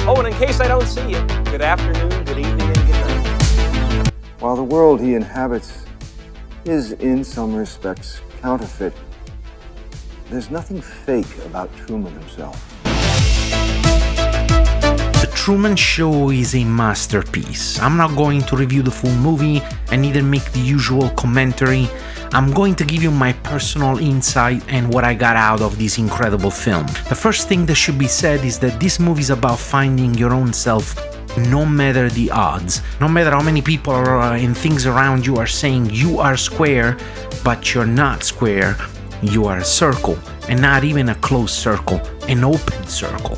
Oh, and in case I don't see you, good afternoon, good evening, and good night. While the world he inhabits is in some respects counterfeit, there's nothing fake about Truman himself. The Truman Show is a masterpiece. I'm not going to review the full movie and neither make the usual commentary. I'm going to give you my personal insight and what I got out of this incredible film. The first thing that should be said is that this movie is about finding your own self no matter the odds. No matter how many people and things around you are saying you are square, but you're not square. You are a circle, and not even a closed circle, an open circle.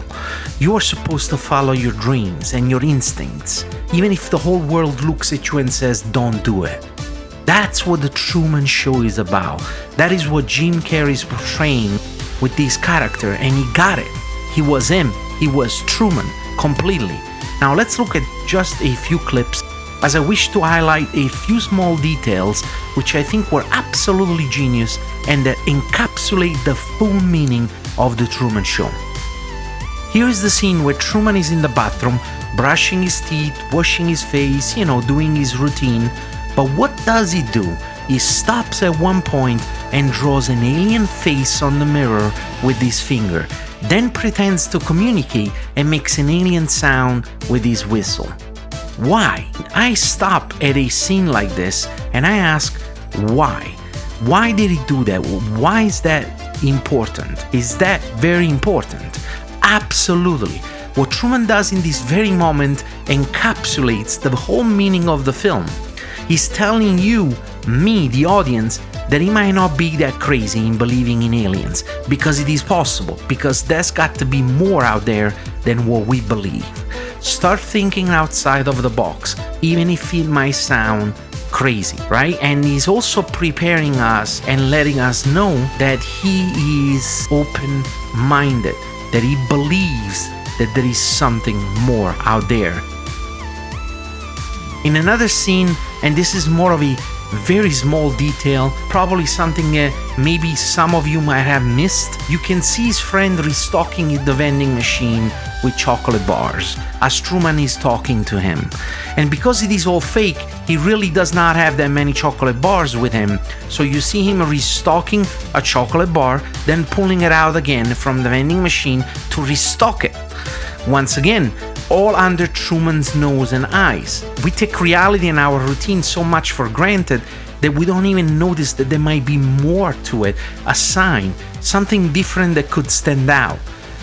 You are supposed to follow your dreams and your instincts, even if the whole world looks at you and says, don't do it. That's what the Truman Show is about. That is what Jim Carrey is portraying with this character, and he got it. He was him. He was Truman, completely. Now let's look at just a few clips, as I wish to highlight a few small details which I think were absolutely genius and that encapsulate the full meaning of the Truman Show. Here is the scene where Truman is in the bathroom, brushing his teeth, washing his face, doing his routine. But what does he do? He stops at one point and draws an alien face on the mirror with his finger, then pretends to communicate and makes an alien sound with his whistle. Why? I stop at a scene like this and I ask, why? Why did he do that? Why is that important? Is that very important? Absolutely. What Truman does in this very moment encapsulates the whole meaning of the film. He's telling you, me, the audience, that he might not be that crazy in believing in aliens, because it is possible, because there's got to be more out there than what we believe. Start thinking outside of the box, even if it might sound crazy, right? And he's also preparing us and letting us know that he is open-minded, that he believes that there is something more out there. In another scene, and this is more of a very small detail, probably something maybe some of you might have missed, you can see his friend restocking the vending machine with chocolate bars as Truman is talking to him. And because it is all fake, he really does not have that many chocolate bars with him. So you see him restocking a chocolate bar, then pulling it out again from the vending machine to restock it. Once again, all under Truman's nose and eyes. We take reality and our routine so much for granted that we don't even notice that there might be more to it, a sign, something different that could stand out.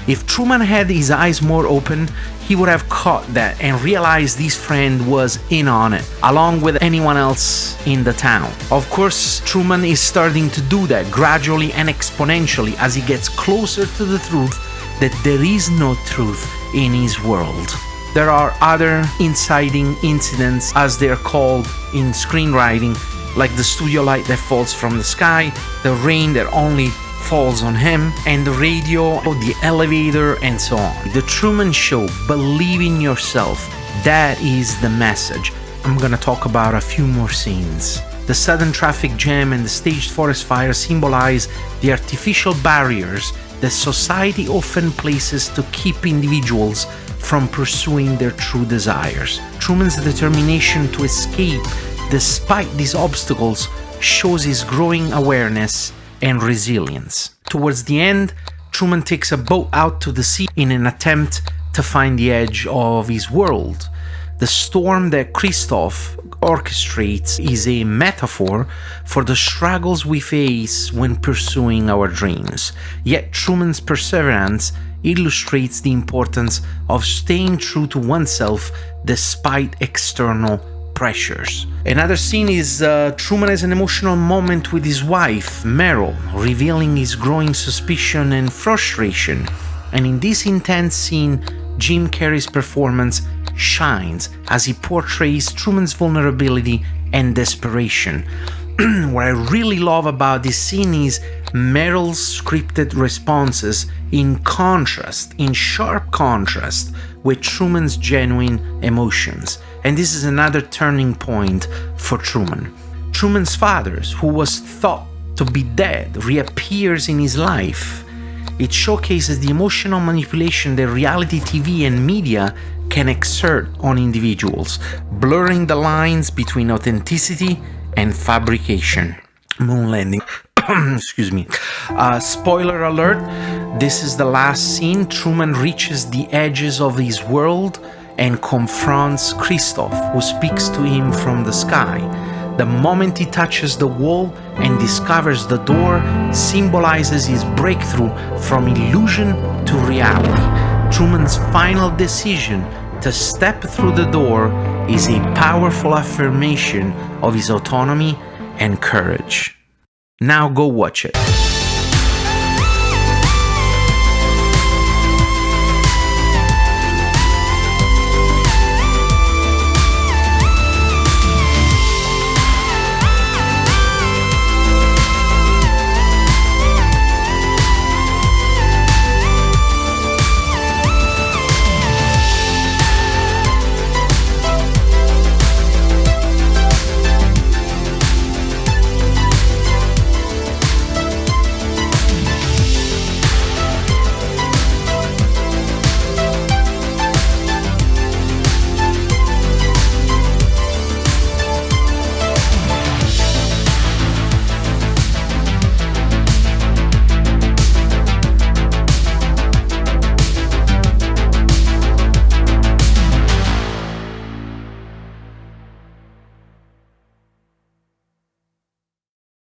If Truman had his eyes more open, he would have caught that and realized his friend was in on it, along with anyone else in the town. Of course, Truman is starting to do that gradually and exponentially as he gets closer to the truth that there is no truth in his world. There are other inciting incidents, as they're called in screenwriting, like the studio light that falls from the sky, the rain that only falls on him, and the radio, the elevator, and so on. The Truman Show, believe in yourself. That is the message. I'm gonna talk about a few more scenes. The sudden traffic jam and the staged forest fire symbolize the artificial barriers that society often places to keep individuals from pursuing their true desires. Truman's determination to escape despite these obstacles shows his growing awareness and resilience. Towards the end, Truman takes a boat out to the sea in an attempt to find the edge of his world. The storm that Christoph orchestrates is a metaphor for the struggles we face when pursuing our dreams. Yet Truman's perseverance illustrates the importance of staying true to oneself despite external pressures. Another scene is Truman has an emotional moment with his wife, Meryl, revealing his growing suspicion and frustration. And in this intense scene, Jim Carrey's performance shines as he portrays Truman's vulnerability and desperation. What I really love about this scene is Meryl's scripted responses in contrast, in sharp contrast, with Truman's genuine emotions. And this is another turning point for Truman. Truman's father, who was thought to be dead, reappears in his life. It showcases the emotional manipulation that reality TV and media can exert on individuals, blurring the lines between authenticity and fabrication. Moon landing. Excuse me. Spoiler alert, this is the last scene. Truman reaches the edges of his world and confronts Christoph, who speaks to him from the sky. The moment he touches the wall and discovers the door, symbolizes his breakthrough from illusion to reality. Truman's final decision to step through the door is a powerful affirmation of his autonomy and courage. Now go watch it.